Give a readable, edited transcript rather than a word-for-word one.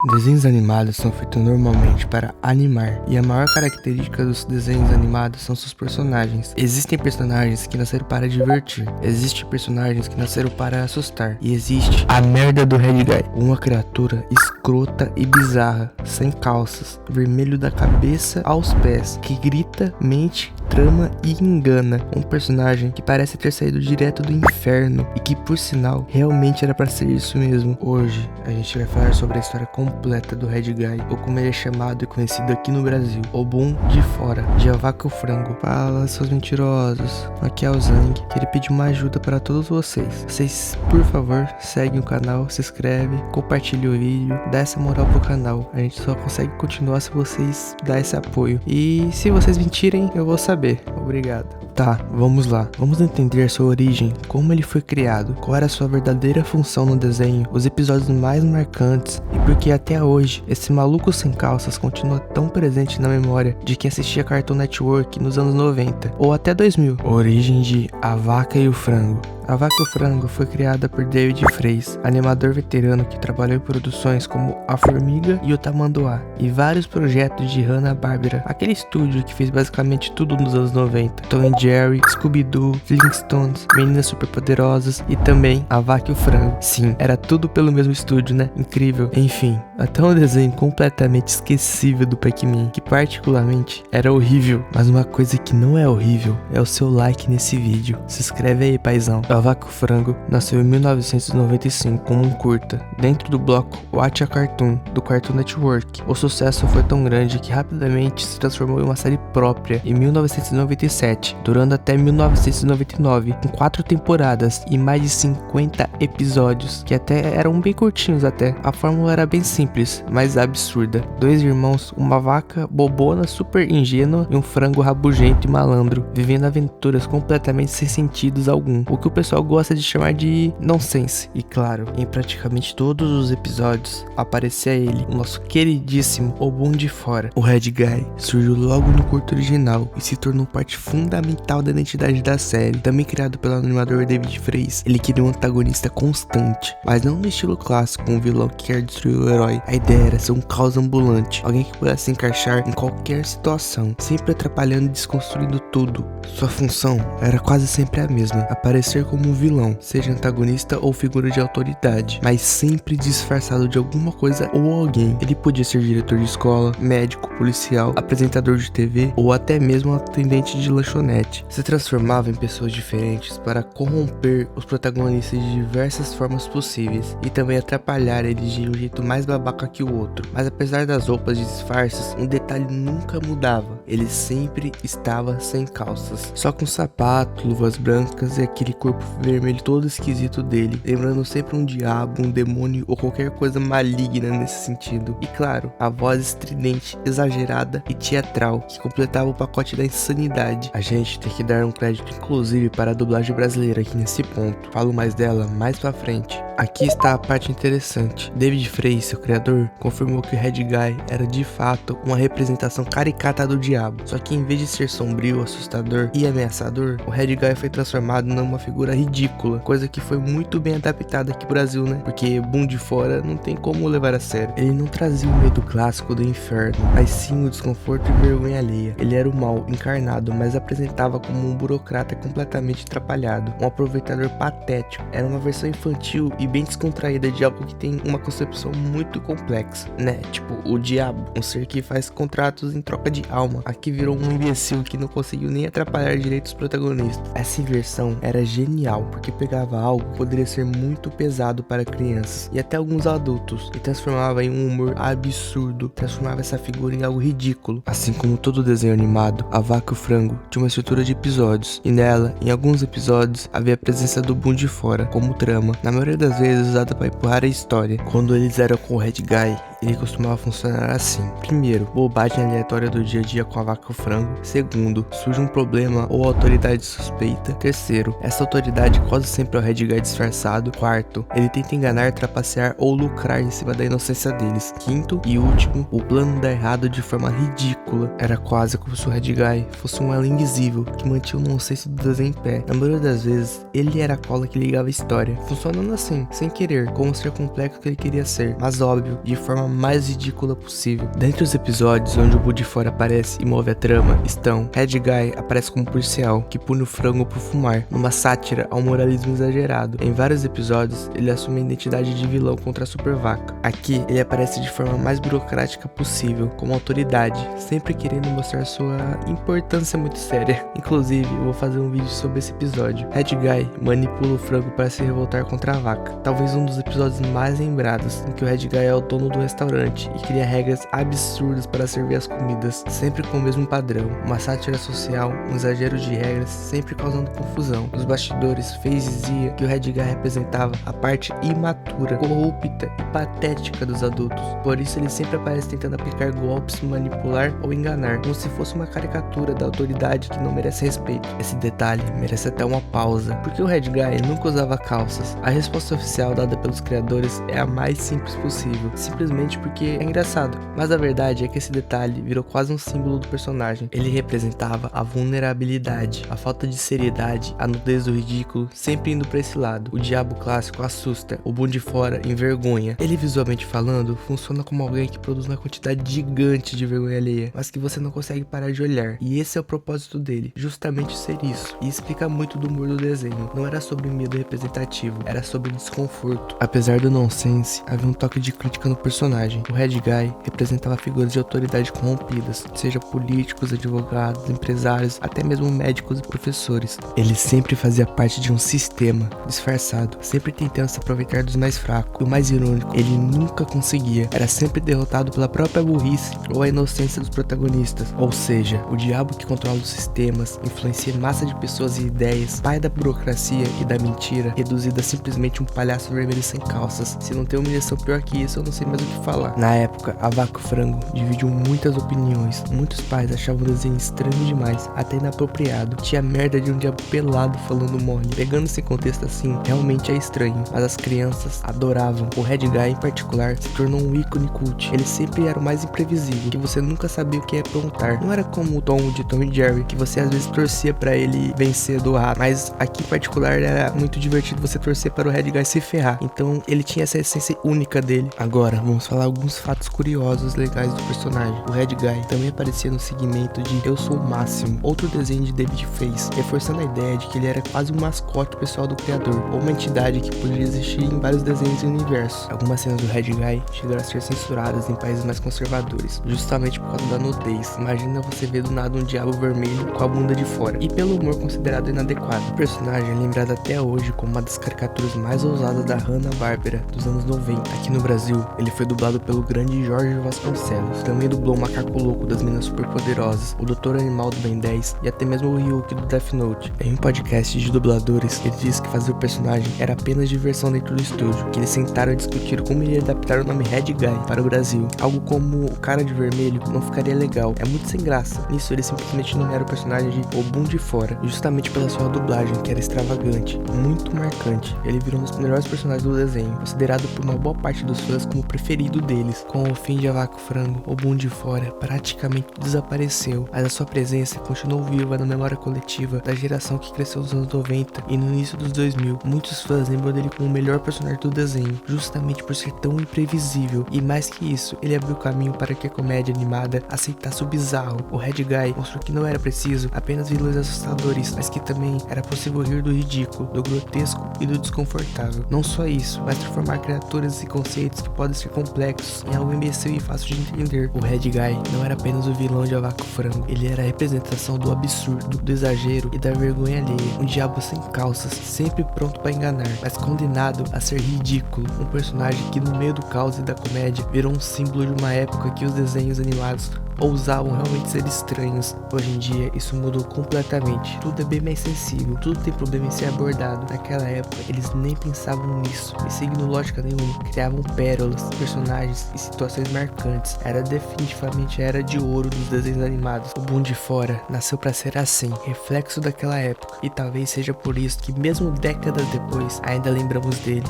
Desenhos animados são feitos normalmente para animar, e a maior característica dos desenhos animados são seus personagens. Existem personagens que nasceram para divertir, existem personagens que nasceram para assustar, e existe a merda do Red Guy, uma criatura escrota e bizarra, sem calças, vermelho da cabeça aos pés, que grita, mente, trama e engana. Um personagem que parece ter saído direto do inferno e que, por sinal, realmente era para ser isso mesmo. Hoje a gente vai falar sobre a história completa do Red Guy, ou como ele é chamado e conhecido aqui no Brasil, o Boom de Fora, de A Vaca e o Frango. Fala, seus mentirosos, aqui é o Zang, que ele pediu uma ajuda para todos vocês. Vocês, por favor, seguem o canal, se inscreve, compartilha o vídeo, dá essa moral pro canal. A gente só consegue continuar se vocês dar esse apoio. E se vocês mentirem, eu vou saber. Obrigado. Tá, vamos lá. Vamos entender sua origem, como ele foi criado, qual era a sua verdadeira função no desenho, os episódios mais marcantes e por que até hoje esse maluco sem calças continua tão presente na memória de quem assistia Cartoon Network nos anos 90 ou até 2000. Origem de A Vaca e o Frango. A Vaca e o Frango foi criada por David Freis, animador veterano que trabalhou em produções como A Formiga e o Tamanduá, e vários projetos de Hanna-Barbera, aquele estúdio que fez basicamente tudo nos anos 90. Tom e Jerry, Scooby-Doo, Flintstones, Meninas Superpoderosas e também A Vaca e o Frango. Sim, era tudo pelo mesmo estúdio, né? Incrível. Enfim, até um desenho completamente esquecível do Pac-Man, que particularmente era horrível. Mas uma coisa que não é horrível é o seu like nesse vídeo. Se inscreve aí, paizão. A Vaca e o Frango nasceu em 1995 como um curta, dentro do bloco Watch a Cartoon, do Cartoon Network. O sucesso foi tão grande que rapidamente se transformou em uma série própria em 1997, durando até 1999, com 4 temporadas e mais de 50 episódios, que até eram bem curtinhos até. A fórmula era bem simples, mas absurda. 2 irmãos, uma vaca bobona super ingênua e um frango rabugento e malandro, vivendo aventuras completamente sem sentidos algum, o que o pessoal gosta de chamar de nonsense. E claro, em praticamente todos os episódios aparecia ele, o nosso queridíssimo O Boom de Fora. O Red Guy surgiu logo no curto original e se tornou parte fundamental da identidade da série. Também criado pelo animador David Freis, ele queria um antagonista constante, mas não no estilo clássico, um vilão que quer destruir o herói. A ideia era ser um caos ambulante, alguém que pudesse se encaixar em qualquer situação, sempre atrapalhando e desconstruindo tudo. Sua função era quase sempre a mesma, aparecer como um vilão, seja antagonista ou figura de autoridade, mas sempre disfarçado de alguma coisa ou alguém. Ele podia ser diretor de escola, médico, policial, apresentador de TV ou até mesmo atendente de lanchonete. Se transformava em pessoas diferentes para corromper os protagonistas de diversas formas possíveis e também atrapalhar eles de um jeito mais babaca que o outro. Mas apesar das roupas de disfarces, um detalhe nunca mudava: ele sempre estava sem calças, só com sapato, luvas brancas e aquele corpo vermelho todo esquisito dele, lembrando sempre um diabo, um demônio ou qualquer coisa maligna nesse sentido. E claro, a voz estridente, exagerada e teatral que completava o pacote da insanidade. A gente tem que dar um crédito inclusive para a dublagem brasileira aqui nesse ponto. Falo mais dela mais pra frente. Aqui está a parte interessante. David Freis, seu criador, confirmou que o Red Guy era de fato uma representação caricata do diabo. Só que em vez de ser sombrio, assustador e ameaçador, o Red Guy foi transformado numa figura ridícula, coisa que foi muito bem adaptada aqui no Brasil, né? Porque Boom de Fora não tem como levar a sério. Ele não trazia o medo clássico do inferno, mas sim o desconforto e vergonha alheia. Ele era o mal encarnado, mas apresentava como um burocrata completamente atrapalhado, um aproveitador patético. Era uma versão infantil e bem descontraída de algo que tem uma concepção muito complexa, né? Tipo, o diabo, um ser que faz contratos em troca de alma. Aqui virou um imbecil que não conseguiu nem atrapalhar direito os protagonistas. Essa inversão era genial, porque pegava algo que poderia ser muito pesado para crianças e até alguns adultos e transformava em um humor absurdo, transformava essa figura em algo ridículo. Assim como todo desenho animado, A Vaca e o Frango tinha uma estrutura de episódios, e nela, em alguns episódios, havia a presença do Boom de Fora como trama, na maioria das vezes usada para empurrar a história. Quando eles eram com o Red Guy, ele costumava funcionar assim: primeiro, bobagem aleatória do dia a dia com a vaca e o frango. Segundo, surge um problema ou autoridade suspeita. Terceiro, essa autoridade quase sempre é o Red Guy disfarçado. Quarto, ele tenta enganar, trapacear ou lucrar em cima da inocência deles. Quinto e último, o plano dá errado de forma ridícula. Era quase como se o Red Guy fosse um elo invisível que mantinha o nonsense do desenho em pé. Na maioria das vezes, ele era a cola que ligava a história, funcionando assim, sem querer, como o ser complexo que ele queria ser, mas óbvio, de forma mais ridícula possível. Dentre os episódios onde o Bull de Fora aparece e move a trama estão: Red Guy aparece como policial que pune o frango por fumar, numa sátira ao moralismo exagerado. Em vários episódios ele assume a identidade de vilão contra a Super Vaca. Aqui ele aparece de forma mais burocrática possível, como autoridade, sempre querendo mostrar sua importância muito séria. Inclusive, eu vou fazer um vídeo sobre esse episódio. Red Guy manipula o frango para se revoltar contra a vaca. Talvez um dos episódios mais lembrados, em que o Red Guy é o dono do restaurante e cria regras absurdas para servir as comidas, sempre com o mesmo padrão. Uma sátira social, um exagero de regras, sempre causando confusão. Nos bastidores, Faze dizia que o Red Guy representava a parte imatura, corrupta e patética dos adultos. Por isso ele sempre aparece tentando aplicar golpes, manipular ou enganar, como se fosse uma caricatura da autoridade que não merece respeito. Esse detalhe merece até uma pausa, porque o Red Guy nunca usava calças. A resposta oficial dada pelos criadores é a mais simples possível, simplesmente porque é engraçado. Mas a verdade é que esse detalhe virou quase um símbolo do personagem. Ele representava a vulnerabilidade, a falta de seriedade, a nudez do ridículo, sempre indo pra esse lado. O diabo clássico assusta, o Bull de Fora envergonha. Ele, visualmente falando, funciona como alguém que produz uma quantidade gigante de vergonha alheia, mas que você não consegue parar de olhar. E esse é o propósito dele, justamente ser isso. E explica muito do humor do desenho. Não era sobre medo representativo, era sobre desconforto. Apesar do nonsense, havia um toque de crítica no personagem. O Red Guy representava figuras de autoridade corrompidas, seja políticos, advogados, empresários, até mesmo médicos e professores. Ele sempre fazia parte de um sistema disfarçado, sempre tentando se aproveitar dos mais fracos. E o mais irônico, ele nunca conseguia, era sempre derrotado pela própria burrice ou a inocência dos protagonistas. Ou seja, o diabo que controla os sistemas, influencia massa de pessoas e ideias, pai da burocracia e da mentira, reduzido a simplesmente um palhaço vermelho sem calças. Se não tem humilhação pior que isso, eu não sei mais o que falar. Na época, a Vaca e o Frango dividiu muitas opiniões. Muitos pais achavam o desenho estranho demais, até inapropriado. Tinha merda de um diabo pelado falando mole. Pegando esse contexto assim, realmente é estranho, mas as crianças adoravam. O Red Guy, em particular, se tornou um ícone cult. Ele sempre era o mais imprevisível, que você nunca sabia o que ia aprontar. Não era como o Tom de Tom e Jerry, que você às vezes torcia pra ele vencer do rato, mas aqui em particular era muito divertido você torcer para o Red Guy se ferrar. Então ele tinha essa essência única dele. Agora, vamos falar alguns fatos curiosos legais do personagem. O Red Guy também aparecia no segmento de Eu Sou o Máximo, outro desenho de David fez, reforçando a ideia de que ele era quase um mascote pessoal do criador, ou uma entidade que poderia existir em vários desenhos e universos. Algumas cenas do Red Guy chegaram a ser censuradas em países mais conservadores, justamente por causa da nudez. Imagina você ver do nada um diabo vermelho com a bunda de fora, e pelo humor considerado inadequado. O personagem é lembrado até hoje como uma das caricaturas mais ousadas da Hanna-Barbera dos anos 90. Aqui no Brasil, ele foi dublado pelo grande Jorge Vasconcelos. Também dublou o Macaco Louco das Meninas Superpoderosas, o Doutor Animal do Ben 10 e até mesmo o Ryuki do Death Note. Em um podcast de dubladores, ele disse que fazer o personagem era apenas diversão dentro do estúdio, que eles sentaram a discutir como iria adaptar o nome Red Guy para o Brasil. Algo como o cara de vermelho não ficaria legal, é muito sem graça. Nisso ele simplesmente nomearam o personagem de O Bull de Fora, justamente pela sua dublagem, que era extravagante, muito marcante. Ele virou um dos melhores personagens do desenho, considerado por uma boa parte dos fãs como o preferido deles. Com o fim de A Vaca e o Frango, O Bull de Fora praticamente desapareceu, mas a sua presença continuou viva na memória coletiva da geração que cresceu nos anos 90 e no início dos 2000. Muitos fãs lembram dele como o melhor personagem do desenho, justamente por ser tão imprevisível, e mais que isso, ele abriu caminho para que a comédia animada aceitasse o bizarro. O Red Guy mostrou que não era preciso apenas vilões assustadores, mas que também era possível rir do ridículo, do grotesco e do desconfortável. Não só isso, mas transformar criaturas e conceitos que podem ser complexos em algo imbecil e fácil de entender. O Red Guy não era apenas o vilão de A Vaca e o Frango, ele era a representação do absurdo, do exagero e da vergonha alheia. Um diabo sem calças, sempre pronto para enganar, mas condenado a ser ridículo. Um personagem que no meio do caos e da comédia virou um símbolo de uma época que os desenhos animados ousavam realmente ser estranhos. Hoje em dia isso mudou completamente, tudo é bem mais sensível, tudo tem problema em ser abordado. Naquela época eles nem pensavam nisso e, seguindo lógica nenhuma, criavam pérolas, personagens e situações marcantes. Era definitivamente a era de ouro dos desenhos animados. O Bull de Fora nasceu para ser assim, reflexo daquela época, e talvez seja por isso que mesmo décadas depois ainda lembramos dele.